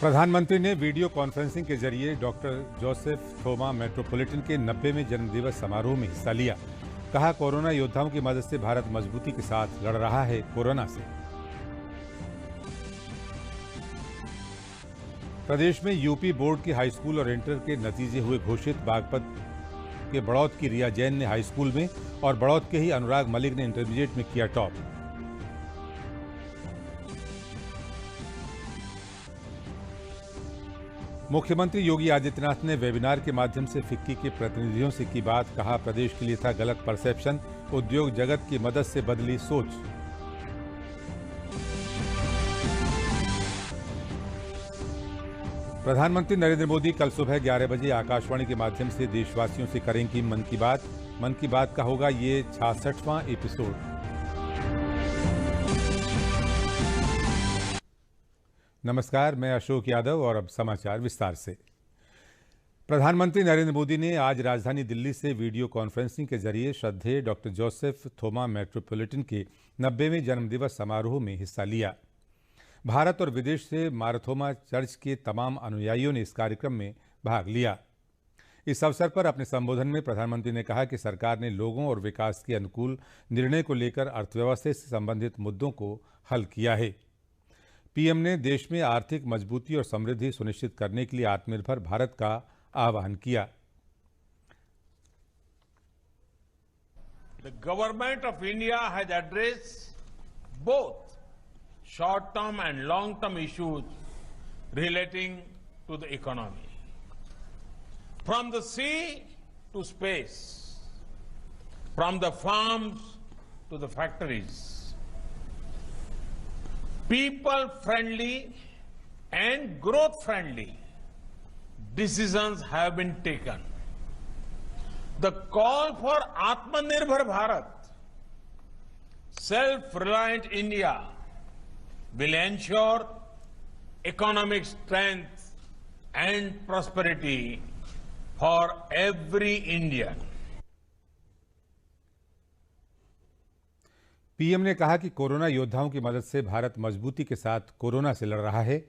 प्रधानमंत्री ने video conferencing के जरिए डॉक्टर जोसेफ थोमा मेट्रोपॉलिटन के 90वें जन्मदिवस समारोह में हिस्सा लिया। कहा, कोरोना योद्धाओं की मदद से भारत मजबूती के साथ लड़ रहा है कोरोना से। प्रदेश में यूपी बोर्ड की हाईस्कूल और इंटर के नतीजे हुए घोषित। बागपत के बड़ौत की रिया जैन ने हाईस्कूल में और बड़ौत के ही अनुराग मलिक ने इंटरमीडिएट में किया टॉप। मुख्यमंत्री योगी आदित्यनाथ ने वेबिनार के माध्यम से फिक्की के प्रतिनिधियों से की बात। कहा, प्रदेश के लिए था गलत परसेप्शन, उद्योग जगत की मदद से बदली सोच। प्रधानमंत्री नरेंद्र मोदी कल सुबह 11 बजे आकाशवाणी के माध्यम से देशवासियों से करेंगी मन की बात। मन की बात का होगा ये 66वां एपिसोड। नमस्कार, मैं अशोक यादव और अब समाचार विस्तार से। प्रधानमंत्री नरेंद्र मोदी ने आज राजधानी दिल्ली से वीडियो कॉन्फ्रेंसिंग के जरिए श्रद्धेय डॉक्टर जोसेफ थोमा मेट्रोपॉलिटन के 90वें जन्मदिवस समारोह में हिस्सा लिया। भारत और विदेश से मारथोमा चर्च के तमाम अनुयायियों ने इस कार्यक्रम में भाग लिया। इस अवसर पर अपने संबोधन में प्रधानमंत्री ने कहा कि सरकार ने लोगों और विकास के अनुकूल निर्णय को लेकर अर्थव्यवस्था से संबंधित मुद्दों को हल किया है। पीएम ने देश में आर्थिक मजबूती और समृद्धि सुनिश्चित करने के लिए आत्मनिर्भर भारत का आह्वान किया। The government of India has addressed both short-term and long-term issues relating to the economy. From the sea to space, from the farms to the factories, people-friendly and growth-friendly decisions have been taken. The call for Atmanirbhar Bharat, self-reliant India, will ensure economic strength and prosperity for every Indian. PM ने कहा कि corona योद्धाओं की मदद से भारत मजबूती के साथ कोरोना से लड़ रहा है।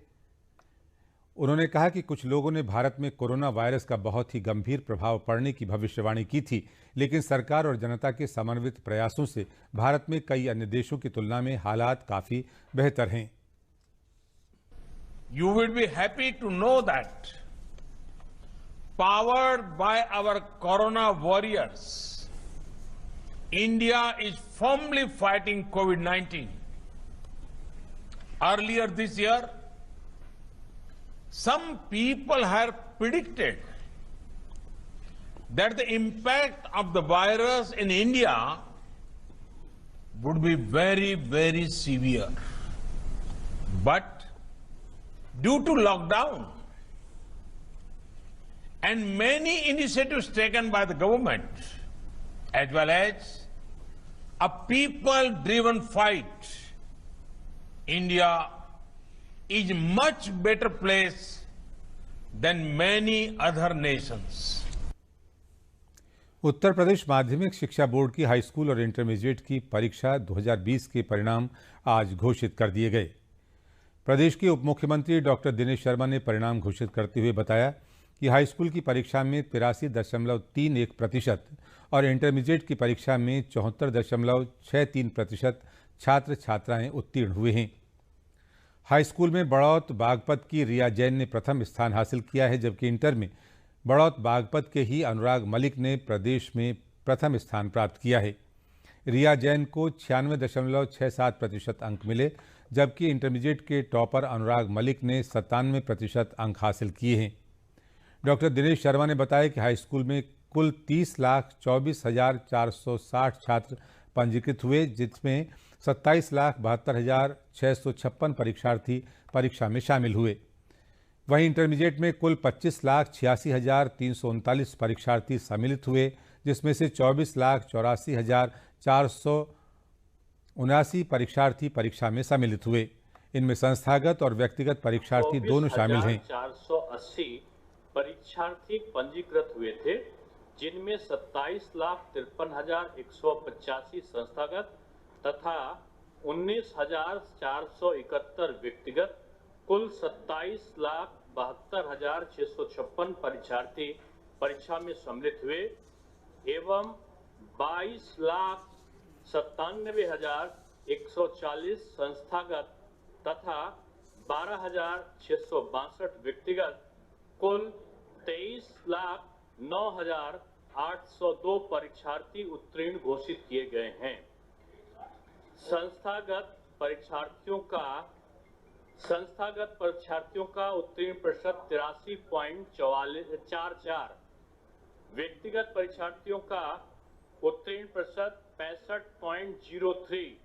उन्होंने कहा कि कुछ लोगों ने भारत में कोरोना वायरस का बहुत ही गंभीर प्रभाव पड़ने की भविष्यवाणी की थी, लेकिन सरकार और जनता के समन्वित प्रयासों से भारत में कई अन्य देशों की तुलना में हालात काफी बेहतर हैं। You will be happy to know that, powered by our corona warriors, India is firmly fighting COVID-19. Earlier this year, some people had predicted that the impact of the virus in India would be very, very severe. But due to lockdown and many initiatives taken by the government, as well as a people-driven fight, India is much better place than many other nations. Uttar Pradesh माध्यमिक शिक्षा board की high school और intermediate की परीक्षा 2020 के परिणाम आज घोषित कर दिए गए। प्रदेश के उप मुख्यमंत्री डॉक्टर दिनेश शर्मा ने परिणाम घोषित करते हुए बताया कि हाईस्कूल की परीक्षा में 83.31% और इंटरमीडिएट की परीक्षा में 74.63% छात्र छात्राएं उत्तीर्ण हुए हैं। हाईस्कूल में बड़ौत बागपत की रिया जैन ने प्रथम स्थान हासिल किया है, जबकि इंटर में बड़ौत बागपत के ही अनुराग मलिक ने प्रदेश में प्रथम स्थान प्राप्त किया है। रिया जैन को 96.67% अंक मिले, जबकि इंटरमीडिएट के टॉपर अनुराग मलिक ने 97% अंक हासिल किए हैं। डॉक्टर दिनेश शर्मा ने बताया कि हाईस्कूल में कुल 30,24,460 छात्र पंजीकृत हुए, जिसमें 27,72,656 परीक्षार्थी परीक्षा में शामिल हुए। वहीं इंटरमीडिएट में कुल 25,86,339 परीक्षार्थी सम्मिलित हुए, जिसमें से 24,84,479 परीक्षार्थी परीक्षा में सम्मिलित हुए। इनमें संस्थागत और व्यक्तिगत परीक्षार्थी दोनों शामिल हैं। 480 परीक्षार्थी पंजीकृत हुए थे, जिनमें 27,53,185 संस्थागत तथा 19,471 व्यक्तिगत कुल 27,72,656 परीक्षार्थी परीक्षा में सम्मिलित हुए एवं 22,97,140 संस्थागत तथा 12,662 व्यक्तिगत कुल 23,09,802 परीक्षार्थी उत्तीर्ण घोषित किए गए हैं। संस्थागत परीक्षार्थियों का उत्तीर्ण प्रतिशत 83.44, व्यक्तिगत परीक्षार्थियों का उत्तीर्ण प्रतिशत 65.03।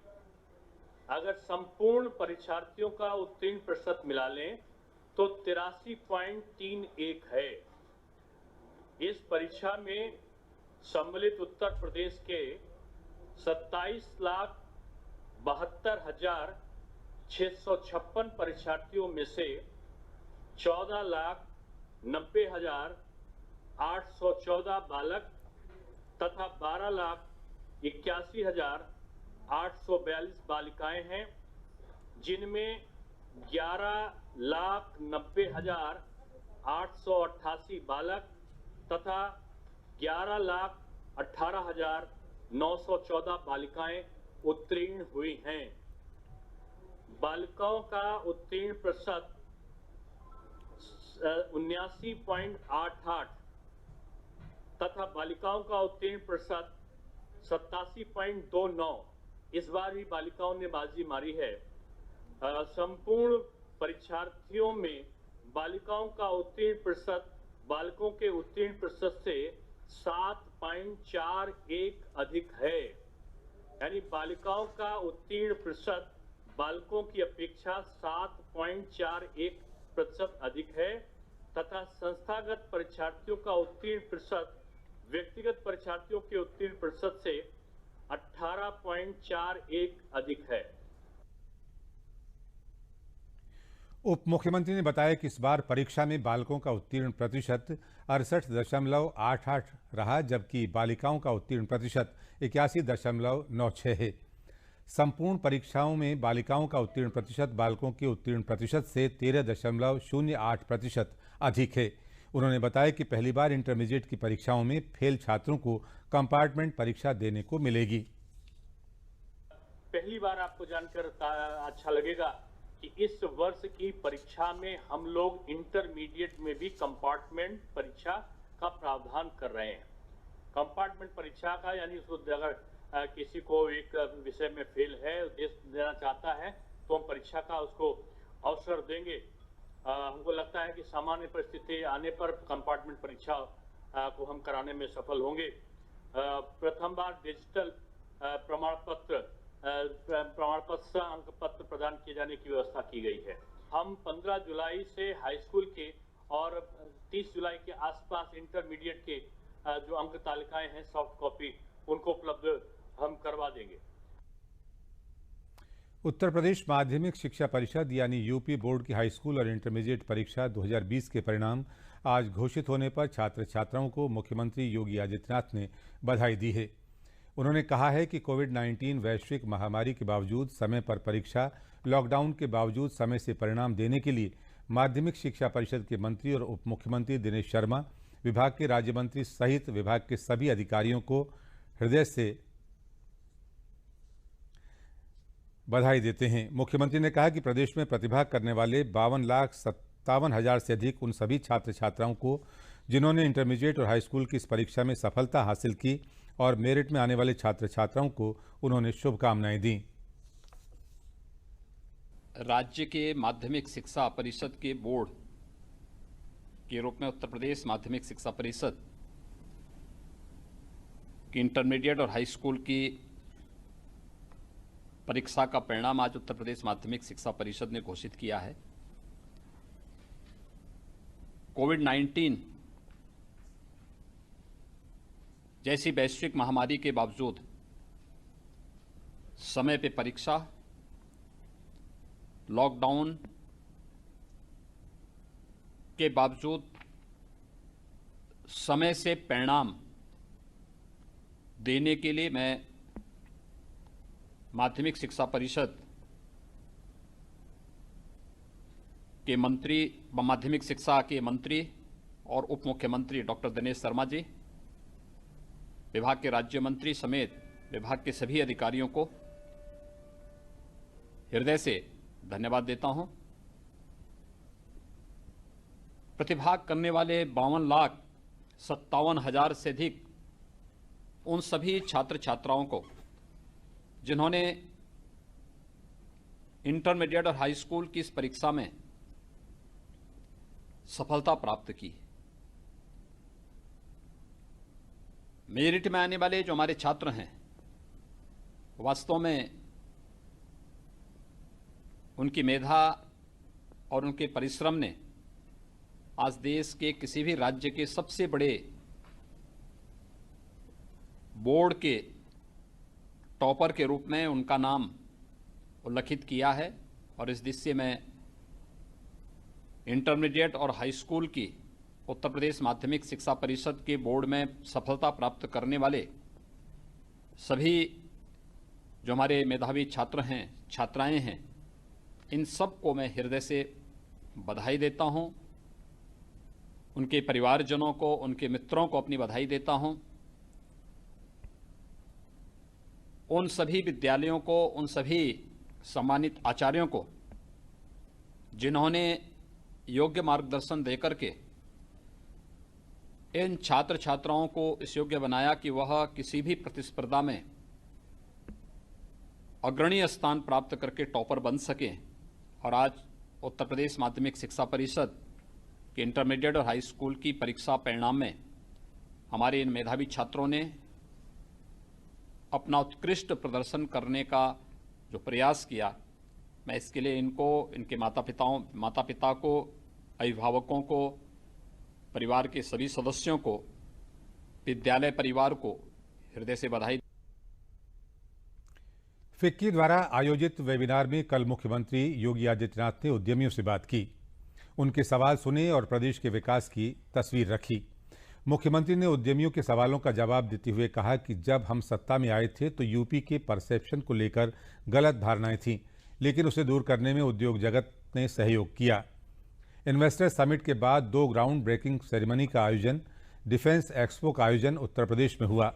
अगर संपूर्ण परीक्षार्थियों का उत्तीर्ण प्रतिशत मिला लें तो 83.31 है। इस परीक्षा में सम्मिलित उत्तर प्रदेश के 27,72,656 परीक्षार्थियों में से 14,90,814 बालक तथा 12,81,842 बालिकाएं हैं, जिनमें 11,90,888 बालक तथा 11,18,914 बालिकाएं उत्तीर्ण हुई हैं। बालिकाओं का उत्तीर्ण प्रतिशत 79.88 तथा बालिकाओं का उत्तीर्ण प्रतिशत 87.29। इस बार भी बालिकाओं ने बाजी मारी है। संपूर्ण परीक्षार्थियों में बालिकाओं का उत्तीर्ण प्रतिशत बालकों के उत्तीर्ण प्रतिशत से 7.41 अधिक है। यानी बालिकाओं का उत्तीर्ण प्रतिशत बालकों की अपेक्षा 7.41% अधिक है तथा संस्थागत परीक्षार्थियों का उत्तीर्ण प्रतिशत व्यक्तिगत परीक्षार्थियों के उत्तीर्ण प्रतिशत से 18.41 अधिक है। उप मुख्यमंत्री ने बताया कि इस बार परीक्षा में बालकों का उत्तीर्ण प्रतिशत 68.88 रहा, जबकि बालिकाओं का उत्तीर्ण प्रतिशत 81.96 है। संपूर्ण परीक्षाओं में बालिकाओं का उत्तीर्ण प्रतिशत बालकों के उत्तीर्ण प्रतिशत से 13.08% अधिक है। उन्होंने बताया कि पहली बार इंटरमीडिएट की परीक्षाओं में फेल छात्रों को कंपार्टमेंट परीक्षा देने को मिलेगी। पहली बार आपको जानकर अच्छा लगेगा कि इस वर्ष की परीक्षा में हम लोग इंटरमीडिएट में भी कंपार्टमेंट परीक्षा का प्रावधान कर रहे हैं। कंपार्टमेंट परीक्षा का यानी उसको अगर किसी को एक विषय में फेल है, देना चाहता है, तो हम परीक्षा का उसको अवसर देंगे। हमको लगता है कि सामान्य परिस्थिति आने पर कंपार्टमेंट परीक्षा को हम कराने में सफल होंगे। प्रथम बार डिजिटल प्रमाण पत्र अंक पत्र प्रदान किए जाने की व्यवस्था की गई है। हम 15 जुलाई से हाई स्कूल के और 30 जुलाई के आसपास इंटरमीडिएट के जो अंक तालिकाएं हैं सॉफ्ट कॉपी उनको उपलब्ध हम करवा देंगे। उत्तर प्रदेश माध्यमिक शिक्षा परिषद यानी यूपी बोर्ड की हाई स्कूल और इंटरमीडिएट परीक्षा 2020 के परिणाम आज घोषित होने पर छात्र छात्राओं को मुख्यमंत्री योगी आदित्यनाथ ने बधाई दी है। उन्होंने कहा है कि कोविड-19 वैश्विक महामारी के बावजूद समय पर परीक्षा, लॉकडाउन के बावजूद समय से परिणाम देने के लिए माध्यमिक शिक्षा परिषद के मंत्री और उप मुख्यमंत्री दिनेश शर्मा, विभाग के राज्य मंत्री सहित विभाग के सभी अधिकारियों को हृदय से बधाई देते हैं। मुख्यमंत्री ने कहा कि प्रदेश में प्रतिभा करने वाले 52,57,000 से अधिक उन सभी छात्र छात्राओं को जिन्होंने इंटरमीडिएट और हाई स्कूल की इस परीक्षा में सफलता हासिल की और मेरिट में आने वाले छात्र छात्राओं को उन्होंने शुभकामनाएं दी। राज्य के माध्यमिक शिक्षा परिषद के बोर्ड के रूप में उत्तर प्रदेश माध्यमिक शिक्षा परिषद की इंटरमीडिएट और हाई स्कूल की परीक्षा का परिणाम आज उत्तर प्रदेश माध्यमिक शिक्षा परिषद ने घोषित किया है। कोविड-19 जैसी वैश्विक महामारी के बावजूद समय पे परीक्षा, लॉकडाउन के बावजूद समय से परिणाम देने के लिए मैं माध्यमिक शिक्षा परिषद के मंत्री, माध्यमिक शिक्षा के मंत्री और उप मुख्यमंत्री डॉक्टर दिनेश शर्मा जी, विभाग के राज्य मंत्री समेत विभाग के सभी अधिकारियों को हृदय से धन्यवाद देता हूं। प्रतिभाग करने वाले 52,57,000 से अधिक उन सभी छात्र छात्राओं को जिन्होंने इंटरमीडिएट और हाई स्कूल की इस परीक्षा में सफलता प्राप्त की। मेरिट में आने वाले जो हमारे छात्र हैं, वास्तव में उनकी मेधा और उनके परिश्रम ने आज देश के किसी भी राज्य के सबसे बड़े बोर्ड के टॉपर के रूप में उनका नाम उल्लिखित किया है। और इस दृश्य में इंटरमीडिएट और हाई स्कूल की उत्तर प्रदेश माध्यमिक शिक्षा परिषद के बोर्ड में सफलता प्राप्त करने वाले सभी जो हमारे मेधावी छात्र हैं, छात्राएं हैं, इन सबको मैं हृदय से बधाई देता हूं। उनके परिवारजनों को, उनके मित्रों को अपनी बधाई देता हूं। उन सभी विद्यालयों को, उन सभी सम्मानित आचार्यों को जिन्होंने योग्य मार्गदर्शन देकर के इन छात्र छात्राओं को इस योग्य बनाया कि वह किसी भी प्रतिस्पर्धा में अग्रणी स्थान प्राप्त करके टॉपर बन सकें। और आज उत्तर प्रदेश माध्यमिक शिक्षा परिषद के इंटरमीडिएट और हाई स्कूल की परीक्षा परिणाम में हमारे इन मेधावी छात्रों ने अपना उत्कृष्ट प्रदर्शन करने का जो प्रयास किया, मैं इसके लिए इनको, इनके माता पिता को, अभिभावकों को, परिवार के सभी सदस्यों को, विद्यालय परिवार को हृदय से बधाई। फिक्की द्वारा आयोजित वेबिनार में कल मुख्यमंत्री योगी आदित्यनाथ ने उद्यमियों से बात की, उनके सवाल सुने और प्रदेश के विकास की तस्वीर रखी। मुख्यमंत्री ने उद्यमियों के सवालों का जवाब देते हुए कहा कि जब हम सत्ता में आए थे तो यूपी के परसेप्शन को लेकर गलत धारणाएं थीं, लेकिन उसे दूर करने में उद्योग जगत ने सहयोग किया। इन्वेस्टर समिट के बाद 2 ग्राउंड ब्रेकिंग सेरेमनी का आयोजन, डिफेंस एक्सपो का आयोजन उत्तर प्रदेश में हुआ।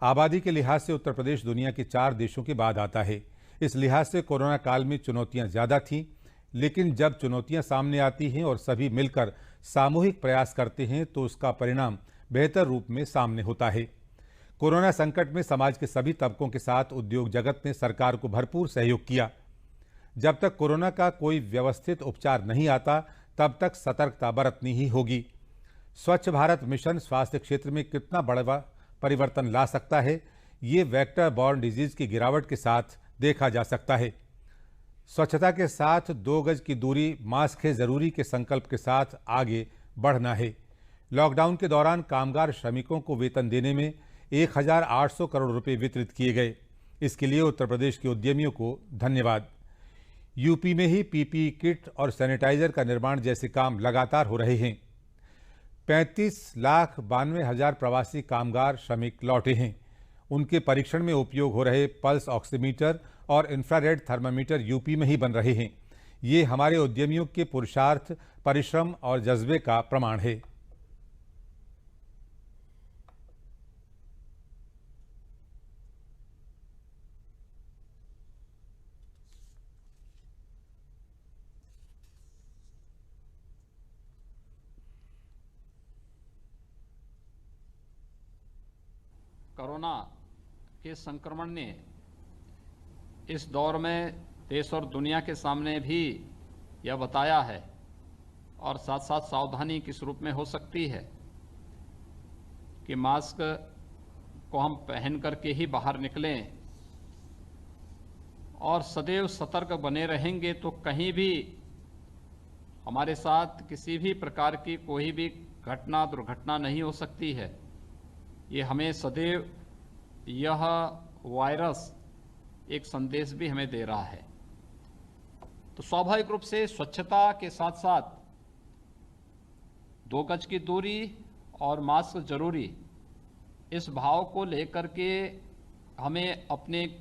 आबादी के लिहाज से उत्तर प्रदेश दुनिया के 4 देशों के बाद आता है। इस लिहाज से कोरोना काल में चुनौतियां ज़्यादा थीं, लेकिन जब चुनौतियां सामने आती हैं और सभी मिलकर सामूहिक प्रयास करते हैं तो उसका परिणाम बेहतर रूप में सामने होता है। कोरोना संकट में समाज के सभी तबकों के साथ उद्योग जगत ने सरकार को भरपूर सहयोग किया। जब तक कोरोना का कोई व्यवस्थित उपचार नहीं आता, तब तक सतर्कता बरतनी ही होगी। स्वच्छ भारत मिशन स्वास्थ्य क्षेत्र में कितना बड़ा परिवर्तन ला सकता है, ये वेक्टर बॉर्न डिजीज की गिरावट के साथ देखा जा सकता है। स्वच्छता के साथ 2 गज की दूरी, मास्क है जरूरी के संकल्प के साथ आगे बढ़ना है। लॉकडाउन के दौरान कामगार श्रमिकों को वेतन देने में 1,800 करोड़ रुपए वितरित किए गए। इसके लिए उत्तर प्रदेश के उद्यमियों को धन्यवाद। यूपी में ही पीपीई किट और सैनिटाइजर का निर्माण जैसे काम लगातार हो रहे हैं। 35,92,000 प्रवासी कामगार श्रमिक लौटे हैं। उनके परीक्षण में उपयोग हो रहे पल्स ऑक्सीमीटर और इंफ्रारेड थर्मामीटर यूपी में ही बन रहे हैं। ये हमारे उद्यमियों के पुरुषार्थ, परिश्रम और जज्बे का प्रमाण है। कोरोना के संक्रमण ने इस दौर में देश और दुनिया के सामने भी यह बताया है और साथ साथ सावधानी किस रूप में हो सकती है कि मास्क को हम पहन करके ही बाहर निकलें और सदैव सतर्क बने रहेंगे तो कहीं भी हमारे साथ किसी भी प्रकार की कोई भी घटना, दुर्घटना नहीं हो सकती है। ये हमें सदैव यह वायरस एक संदेश भी हमें दे रहा है। तो स्वाभाविक रूप से स्वच्छता के साथ साथ 2 गज की दूरी और मास्क जरूरी, इस भाव को लेकर के हमें अपने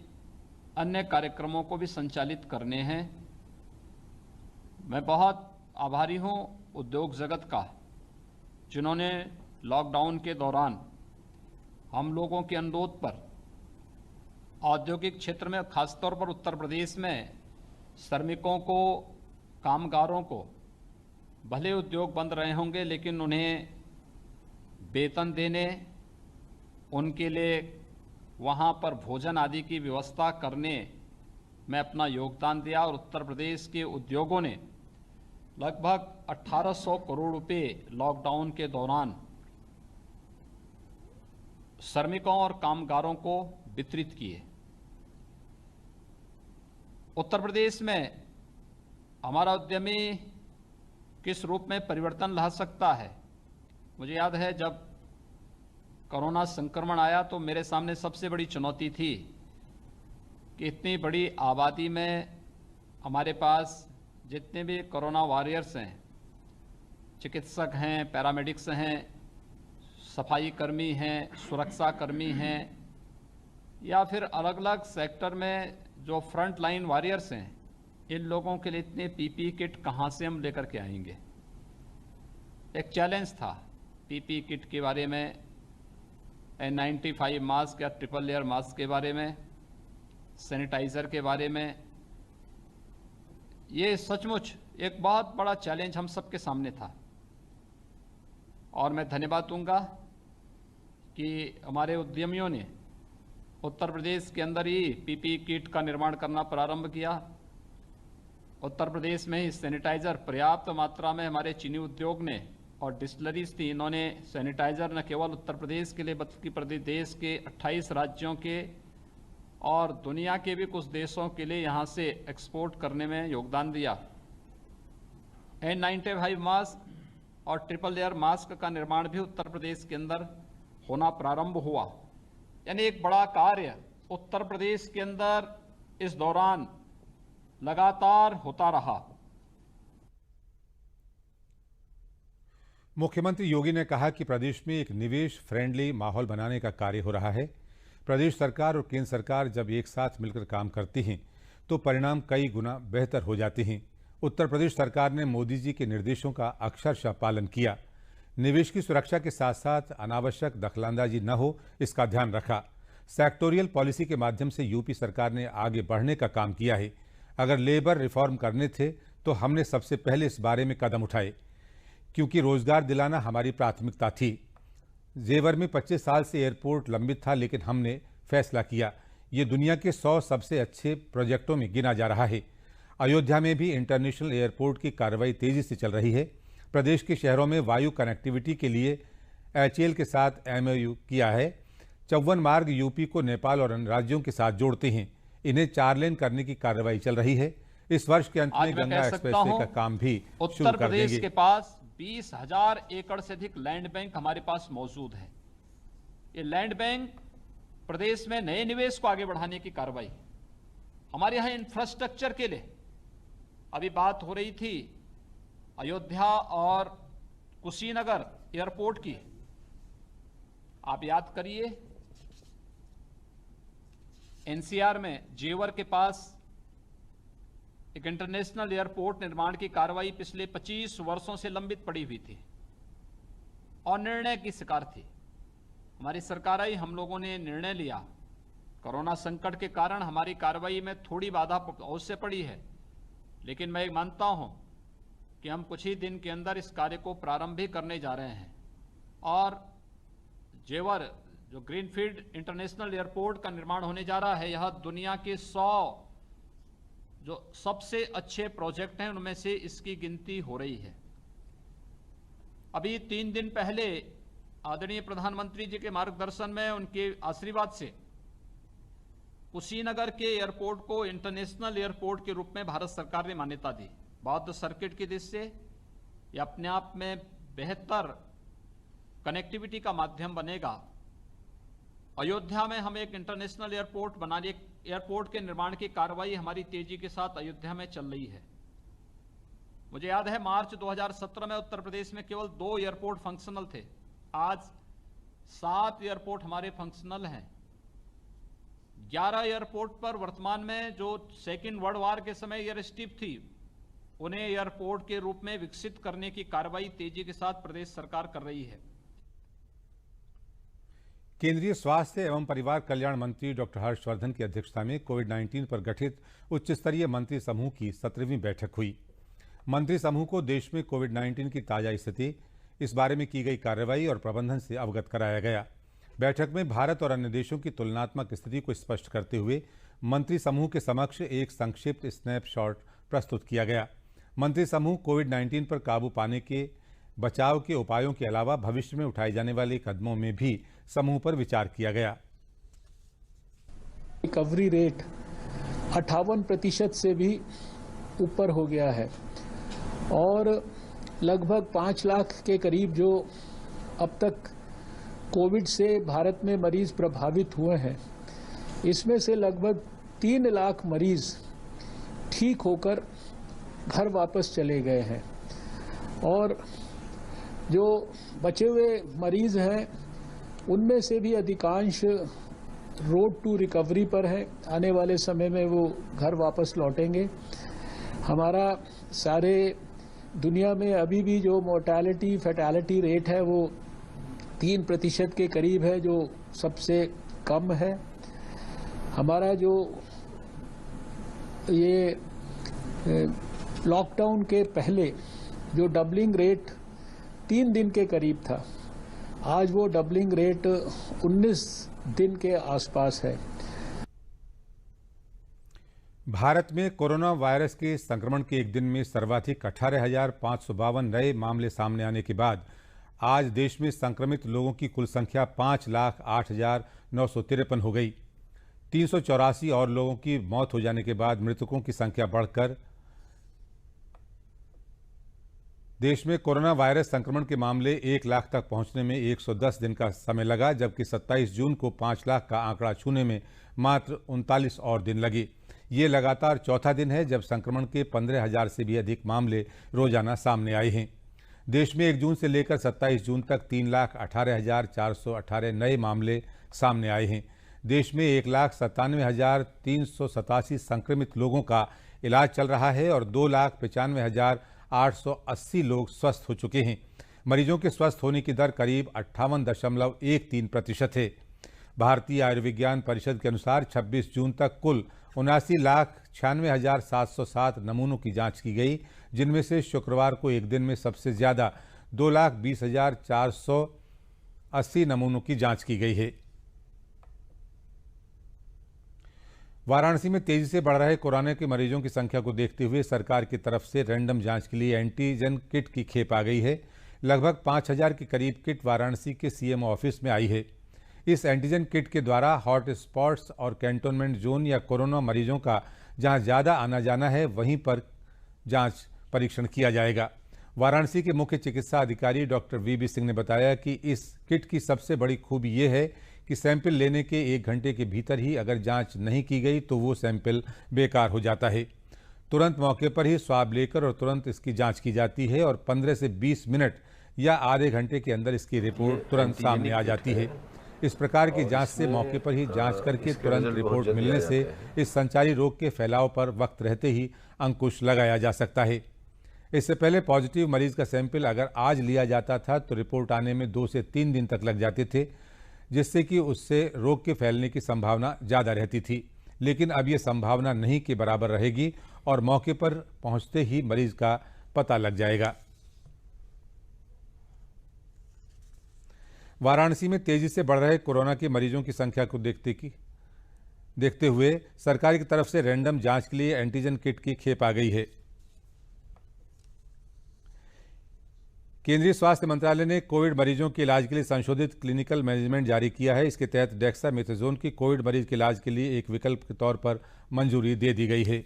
अन्य कार्यक्रमों को भी संचालित करने हैं। मैं बहुत आभारी हूं उद्योग जगत का, जिन्होंने लॉकडाउन के दौरान हम लोगों के अनुरोध पर औद्योगिक क्षेत्र में, खासतौर पर उत्तर प्रदेश में श्रमिकों को, कामगारों को, भले उद्योग बंद रहे होंगे लेकिन उन्हें वेतन देने, उनके लिए वहाँ पर भोजन आदि की व्यवस्था करने में अपना योगदान दिया और उत्तर प्रदेश के उद्योगों ने लगभग 1800 करोड़ रुपए लॉकडाउन के दौरान श्रमिकों और कामगारों को वितरित किए। उत्तर प्रदेश में हमारा उद्यमी किस रूप में परिवर्तन ला सकता है? मुझे याद है जब कोरोना संक्रमण आया तो मेरे सामने सबसे बड़ी चुनौती थी कि इतनी बड़ी आबादी में हमारे पास जितने भी कोरोना वॉरियर्स हैं, चिकित्सक हैं, पैरामेडिक्स हैं, सफाई कर्मी हैं, सुरक्षा कर्मी हैं, या फिर अलग अलग सेक्टर में जो फ्रंट लाइन वॉरियर्स हैं, इन लोगों के लिए इतने पीपी किट कहाँ से हम लेकर के आएंगे? एक चैलेंज था पीपी किट के बारे में, N95 मास्क या ट्रिपल लेयर मास्क के बारे में, सैनिटाइज़र के बारे में। ये सचमुच एक बहुत बड़ा चैलेंज हम सबके सामने था और मैं धन्यवाद दूंगा कि हमारे उद्यमियों ने उत्तर प्रदेश के अंदर ही पीपी किट का निर्माण करना प्रारंभ किया। उत्तर प्रदेश में ही सैनिटाइज़र पर्याप्त मात्रा में हमारे चीनी उद्योग ने और डिस्टिलरीज थी, इन्होंने सैनिटाइज़र न केवल उत्तर प्रदेश के लिए बल्कि देश के 28 राज्यों के और दुनिया के भी कुछ देशों के लिए यहाँ से एक्सपोर्ट करने में योगदान दिया। N95 मास्क और ट्रिपल लेयर मास्क का निर्माण भी उत्तर प्रदेश के अंदर होना प्रारंभ हुआ। यानी एक बड़ा कार्य उत्तर प्रदेश के अंदर इस दौरान लगातार होता रहा। मुख्यमंत्री योगी ने कहा कि प्रदेश में एक निवेश फ्रेंडली माहौल बनाने का कार्य हो रहा है। प्रदेश सरकार और केंद्र सरकार जब एक साथ मिलकर काम करती हैं तो परिणाम कई गुना बेहतर हो जाते हैं। उत्तर प्रदेश सरकार ने मोदी जी के निर्देशों का अक्षरशः पालन किया। निवेश की सुरक्षा के साथ साथ अनावश्यक दखलंदाजी न हो, इसका ध्यान रखा। सेक्टोरियल पॉलिसी के माध्यम से यूपी सरकार ने आगे बढ़ने का काम किया है। अगर लेबर रिफॉर्म करने थे तो हमने सबसे पहले इस बारे में कदम उठाए, क्योंकि रोजगार दिलाना हमारी प्राथमिकता थी। जेवर में 25 साल से एयरपोर्ट लंबित था, लेकिन हमने फैसला किया। ये दुनिया के 100 सबसे अच्छे प्रोजेक्टों में गिना जा रहा है। अयोध्या में भी इंटरनेशनल एयरपोर्ट की कार्रवाई तेजी से चल रही है। प्रदेश के शहरों में वायु कनेक्टिविटी के लिए HAL के साथ MOU किया है। 54 मार्ग यूपी को नेपाल और अन्य राज्यों के साथ जोड़ते हैं। इन्हें 4 लेन करने की कार्रवाई चल रही है। इस वर्ष के अंत में गंगा एक्सप्रेसवे का काम भी शुरू कर देंगे। उत्तर प्रदेश के पास 20,000 एकड़ से अधिक लैंड बैंक हमारे पास मौजूद है। ये लैंड बैंक प्रदेश में नए निवेश को आगे बढ़ाने की कार्रवाई, हमारे यहाँ इंफ्रास्ट्रक्चर के लिए अभी बात हो रही थी अयोध्या और कुशीनगर एयरपोर्ट की। आप याद करिए, NCR में जेवर के पास एक इंटरनेशनल एयरपोर्ट निर्माण की कार्रवाई पिछले 25 वर्षों से लंबित पड़ी हुई थी और निर्णय की शिकार थी। हमारी सरकार आई, हम लोगों ने निर्णय लिया। कोरोना संकट के कारण हमारी कार्रवाई में थोड़ी बाधा अवश्य पड़ी है, लेकिन मैं मानता हूं कि हम कुछ ही दिन के अंदर इस कार्य को प्रारंभ भी करने जा रहे हैं और जेवर जो ग्रीनफील्ड इंटरनेशनल एयरपोर्ट का निर्माण होने जा रहा है, यह दुनिया के 100 जो सबसे अच्छे प्रोजेक्ट हैं उनमें से इसकी गिनती हो रही है। अभी 3 दिन पहले आदरणीय प्रधानमंत्री जी के मार्गदर्शन में, उनके आशीर्वाद से कुशीनगर के एयरपोर्ट को इंटरनेशनल एयरपोर्ट के रूप में भारत सरकार ने मान्यता दी। बौद्ध सर्किट की दृष्टि से यह अपने आप में बेहतर कनेक्टिविटी का माध्यम बनेगा। अयोध्या में हम एक इंटरनेशनल एयरपोर्ट बनाने, एयरपोर्ट के निर्माण की कार्रवाई हमारी तेजी के साथ अयोध्या में चल रही है। मुझे याद है मार्च 2017 में उत्तर प्रदेश में केवल 2 एयरपोर्ट फंक्शनल थे। आज 7 एयरपोर्ट हमारे फंक्शनल हैं। 11 एयरपोर्ट पर वर्तमान में जो सेकेंड वर्ल्ड वॉर के समय एयर स्ट्रिप थी उन्हें एयरपोर्ट के रूप में विकसित करने की कार्रवाई तेजी के साथ प्रदेश सरकार कर रही है। केंद्रीय स्वास्थ्य एवं परिवार कल्याण मंत्री डॉक्टर हर्षवर्धन की अध्यक्षता में कोविड-19 पर गठित उच्च स्तरीय मंत्री समूह की 17वीं बैठक हुई। मंत्री समूह को देश में कोविड-19 की ताजा स्थिति, इस बारे में की गई कार्रवाई और प्रबंधन से अवगत कराया गया। बैठक में भारत और अन्य देशों की तुलनात्मक स्थिति को स्पष्ट करते हुए मंत्री समूह के समक्ष एक संक्षिप्त स्नैपशॉट प्रस्तुत किया गया। मंत्री समूह कोविड-19 पर काबू पाने के बचाव के उपायों के अलावा भविष्य में उठाए जाने वाले कदमों में भी समूह पर विचार किया गया। रिकवरी रेट 58% से भी ऊपर हो गया है और लगभग 5 लाख के करीब जो अब तक कोविड से भारत में मरीज प्रभावित हुए हैं, इसमें से लगभग 3 लाख मरीज ठीक होकर घर वापस चले गए हैं और जो बचे हुए मरीज हैं उनमें से भी अधिकांश रोड टू रिकवरी पर है। आने वाले समय में वो घर वापस लौटेंगे। हमारा सारे दुनिया में अभी भी जो मोर्टेलिटी फैटेलिटी रेट है वो 3% के करीब है, जो सबसे कम है। हमारा जो ये लॉकडाउन के पहले जो डबलिंग रेट 3 दिन के करीब था, आज वो डबलिंग रेट 19 दिन के आसपास है। भारत में कोरोना वायरस के संक्रमण के एक दिन में सर्वाधिक 18,552 नए मामले सामने आने के बाद आज देश में संक्रमित लोगों की कुल संख्या 5,08,953 हो गई। 384 और लोगों की मौत हो जाने के बाद मृतकों की संख्या बढ़कर देश में कोरोना वायरस संक्रमण के मामले 1 लाख तक पहुंचने में 110 दिन का समय लगा, जबकि 27 जून को 5 लाख का आंकड़ा छूने में मात्र 39 और दिन लगे। ये लगातार चौथा दिन है जब संक्रमण के 15,000 से भी अधिक मामले रोजाना सामने आए हैं। देश में 1 जून से लेकर 27 जून तक 3,18,418 नए मामले सामने आए हैं। देश में 1,97,387 संक्रमित लोगों का इलाज चल रहा है और 2,95,880 लोग स्वस्थ हो चुके हैं। मरीजों के स्वस्थ होने की दर करीब 58.13% है। भारतीय आयुर्विज्ञान परिषद के अनुसार 26 जून तक कुल 79,96,707 नमूनों की जांच की गई, जिनमें से शुक्रवार को एक दिन में सबसे ज्यादा 2,20,480 नमूनों की जांच की गई है। वाराणसी में तेजी से बढ़ रहे कोरोना के मरीजों की संख्या को देखते हुए सरकार की तरफ से रैंडम जांच के लिए एंटीजन किट की खेप आ गई है। लगभग 5,000 के करीब किट वाराणसी के सीएमओ ऑफिस में आई है। इस एंटीजन किट के द्वारा हॉट स्पॉट्स और कैंटोनमेंट जोन या कोरोना मरीजों का जहां ज्यादा आना जाना है वहीं पर जांच परीक्षण किया जाएगा। वाराणसी के मुख्य चिकित्सा अधिकारी डॉक्टर वीबी सिंह ने बताया कि इस किट की सबसे बड़ी खूबी ये है कि सैंपल लेने के 1 घंटे के भीतर ही अगर जांच नहीं की गई तो वो सैंपल बेकार हो जाता है। तुरंत मौके पर ही स्वाब लेकर और तुरंत इसकी जांच की जाती है और 15 से 20 मिनट या आधे घंटे के अंदर इसकी रिपोर्ट तुरंत सामने आ जाती है। इस प्रकार की जांच से मौके पर ही जांच करके तुरंत रिपोर्ट मिलने से इस संचारी रोग के फैलाव पर वक्त रहते ही अंकुश लगाया जा सकता है। इससे पहले पॉजिटिव मरीज का सैंपल अगर आज लिया जाता था तो रिपोर्ट आने में 2 से 3 दिन तक लग जाते थे, जिससे कि उससे रोग के फैलने की संभावना ज़्यादा रहती थी। लेकिन अब ये संभावना नहीं के बराबर रहेगी और मौके पर पहुंचते ही मरीज का पता लग जाएगा। वाराणसी में तेजी से बढ़ रहे कोरोना के मरीजों की संख्या को देखते हुए सरकार की तरफ से रैंडम जांच के लिए एंटीजन किट की खेप आ गई है। केंद्रीय स्वास्थ्य मंत्रालय ने कोविड मरीजों के इलाज के लिए संशोधित क्लिनिकल मैनेजमेंट जारी किया है। इसके तहत डेक्सामेथासोन की कोविड मरीज के इलाज के लिए एक विकल्प के तौर पर मंजूरी दे दी गई है।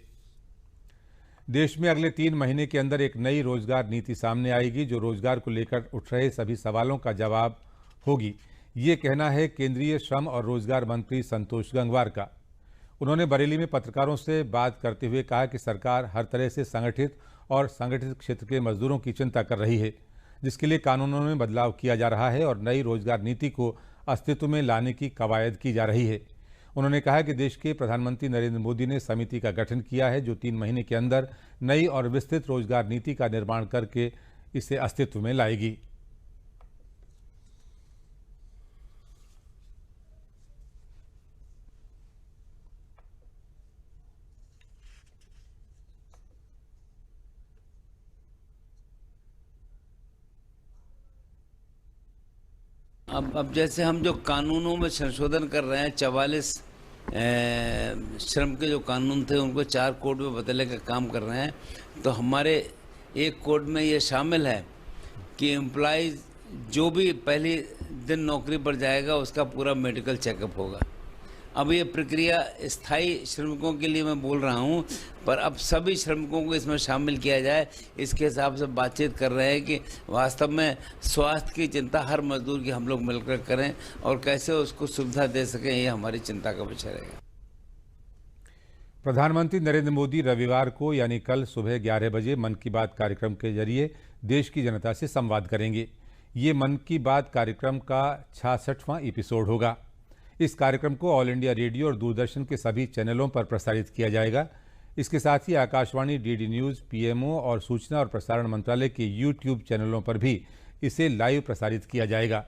देश में अगले 3 महीने के अंदर एक नई रोजगार नीति सामने आएगी जो रोजगार को लेकर उठ रहे सभी सवालों का जवाब होगी। ये कहना है केंद्रीय श्रम और रोजगार मंत्री संतोष गंगवार का। उन्होंने बरेली में पत्रकारों से बात करते हुए कहा कि सरकार हर तरह से संगठित और संगठित क्षेत्र के मजदूरों की चिंता कर रही है, जिसके लिए कानूनों में बदलाव किया जा रहा है और नई रोजगार नीति को अस्तित्व में लाने की कवायद की जा रही है। उन्होंने कहा कि देश के प्रधानमंत्री नरेंद्र मोदी ने समिति का गठन किया है जो 3 महीने के अंदर नई और विस्तृत रोजगार नीति का निर्माण करके इसे अस्तित्व में लाएगी। अब जैसे हम जो कानूनों में संशोधन कर रहे हैं, 44 श्रम के जो कानून थे उनको 4 कोड में बदलने का काम कर रहे हैं। तो हमारे एक कोड में ये शामिल है कि एम्प्लॉइज जो भी पहली दिन नौकरी पर जाएगा उसका पूरा मेडिकल चेकअप होगा। अब ये प्रक्रिया स्थायी श्रमिकों के लिए मैं बोल रहा हूँ, पर अब सभी श्रमिकों को इसमें शामिल किया जाए, इसके हिसाब से बातचीत कर रहे हैं कि वास्तव में स्वास्थ्य की चिंता हर मजदूर की हम लोग मिलकर करें और कैसे उसको सुविधा दे सकें, ये हमारी चिंता का विषय रहेगा। प्रधानमंत्री नरेंद्र मोदी रविवार को यानी कल सुबह 11 बजे मन की बात कार्यक्रम के जरिए देश की जनता से संवाद करेंगे। ये मन की बात कार्यक्रम का 66वां एपिसोड होगा। इस कार्यक्रम को ऑल इंडिया रेडियो और दूरदर्शन के सभी चैनलों पर प्रसारित किया जाएगा। इसके साथ ही आकाशवाणी, डीडी न्यूज़, पीएमओ और सूचना और प्रसारण मंत्रालय के यूट्यूब चैनलों पर भी इसे लाइव प्रसारित किया जाएगा।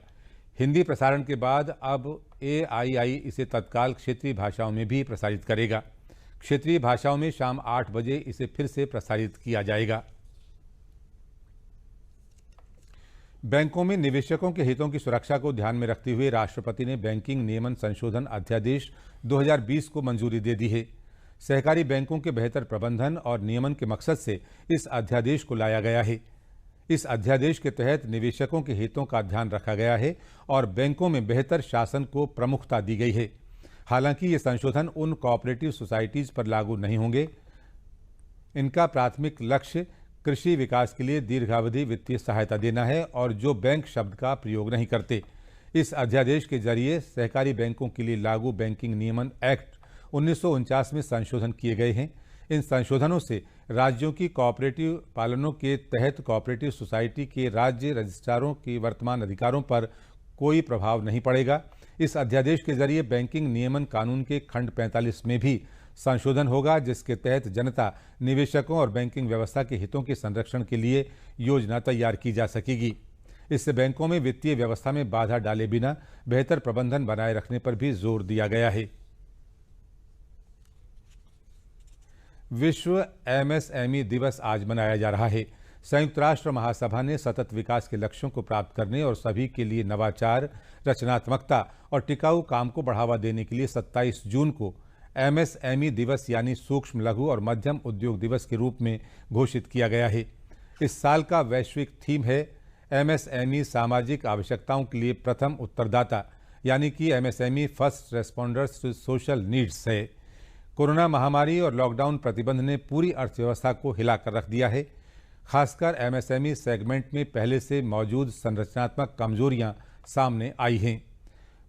हिंदी प्रसारण के बाद अब AII इसे तत्काल क्षेत्रीय भाषाओं में भी प्रसारित करेगा। क्षेत्रीय भाषाओं में शाम 8 बजे इसे फिर से प्रसारित किया जाएगा। बैंकों में निवेशकों के हितों की सुरक्षा को ध्यान में रखते हुए राष्ट्रपति ने बैंकिंग नियमन संशोधन अध्यादेश 2020 को मंजूरी दे दी है। सहकारी बैंकों के बेहतर प्रबंधन और नियमन के मकसद से इस अध्यादेश को लाया गया है। इस अध्यादेश के तहत निवेशकों के हितों का ध्यान रखा गया है और बैंकों में बेहतर शासन को प्रमुखता दी गई है। हालांकि ये संशोधन उन कोऑपरेटिव सोसाइटीज पर लागू नहीं होंगे। इनका प्राथमिक लक्ष्य कृषि विकास के लिए दीर्घावधि वित्तीय सहायता देना है और जो बैंक शब्द का प्रयोग नहीं करते। इस अध्यादेश के जरिए सहकारी बैंकों के लिए लागू बैंकिंग नियमन एक्ट 1949 में संशोधन किए गए हैं। इन संशोधनों से राज्यों की कोऑपरेटिव पालनों के तहत कोऑपरेटिव सोसाइटी के राज्य रजिस्ट्रारों के वर्तमान अधिकारों पर कोई प्रभाव नहीं पड़ेगा। इस अध्यादेश के जरिए बैंकिंग नियमन कानून के खंड 45 में भी संशोधन होगा, जिसके तहत जनता, निवेशकों और बैंकिंग व्यवस्था के हितों के संरक्षण के लिए योजना तैयार की जा सकेगी। इससे बैंकों में वित्तीय व्यवस्था में बाधा डाले बिना बेहतर प्रबंधन बनाए रखने पर भी जोर दिया गया है। विश्व MSME दिवस आज मनाया जा रहा है। संयुक्त राष्ट्र महासभा ने सतत विकास के लक्ष्यों को प्राप्त करने और सभी के लिए नवाचार, रचनात्मकता और टिकाऊ काम को बढ़ावा देने के लिए 27 जून को MSME दिवस यानी सूक्ष्म, लघु और मध्यम उद्योग दिवस के रूप में घोषित किया गया है। इस साल का वैश्विक थीम है MSME सामाजिक आवश्यकताओं के लिए प्रथम उत्तरदाता, यानी कि MSME first responders to social needs है। कोरोना महामारी और लॉकडाउन प्रतिबंध ने पूरी अर्थव्यवस्था को हिलाकर रख दिया है। खासकर MSME सेगमेंट में पहले से मौजूद संरचनात्मक कमजोरियां सामने आई हैं।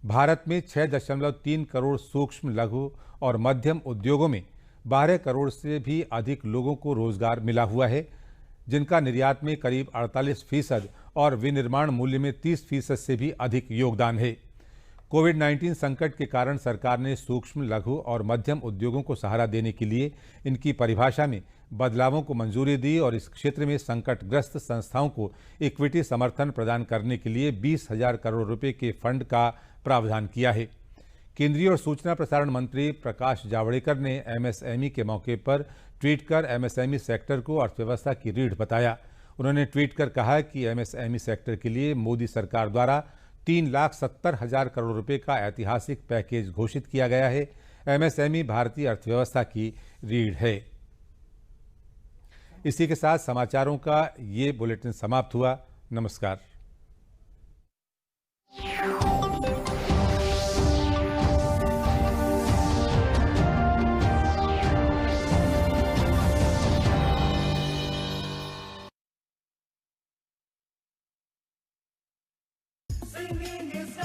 भारत में 6.3 करोड़ सूक्ष्म, लघु और मध्यम उद्योगों में 12 करोड़ से भी अधिक लोगों को रोजगार मिला हुआ है, जिनका निर्यात में करीब 48% और विनिर्माण मूल्य में 30% से भी अधिक योगदान है। कोविड-19 संकट के कारण सरकार ने सूक्ष्म, लघु और मध्यम उद्योगों को सहारा देने के लिए इनकी परिभाषा में बदलावों को मंजूरी दी और इस क्षेत्र में संकटग्रस्त संस्थाओं को इक्विटी समर्थन प्रदान करने के लिए 20,000 करोड़ रुपए के फंड का प्रावधान किया है। केंद्रीय और सूचना प्रसारण मंत्री प्रकाश जावड़ेकर ने MSME के मौके पर ट्वीट कर MSME सेक्टर को अर्थव्यवस्था की रीढ़ बताया। उन्होंने ट्वीट कर कहा कि MSME सेक्टर के लिए मोदी सरकार द्वारा 3,70,000 करोड़ रुपए का ऐतिहासिक पैकेज घोषित किया गया है। MSME भारतीय अर्थव्यवस्था की रीढ़ है। इसी के साथ समाचारों का ये बुलेटिन समाप्त हुआ। नमस्कार। Singing is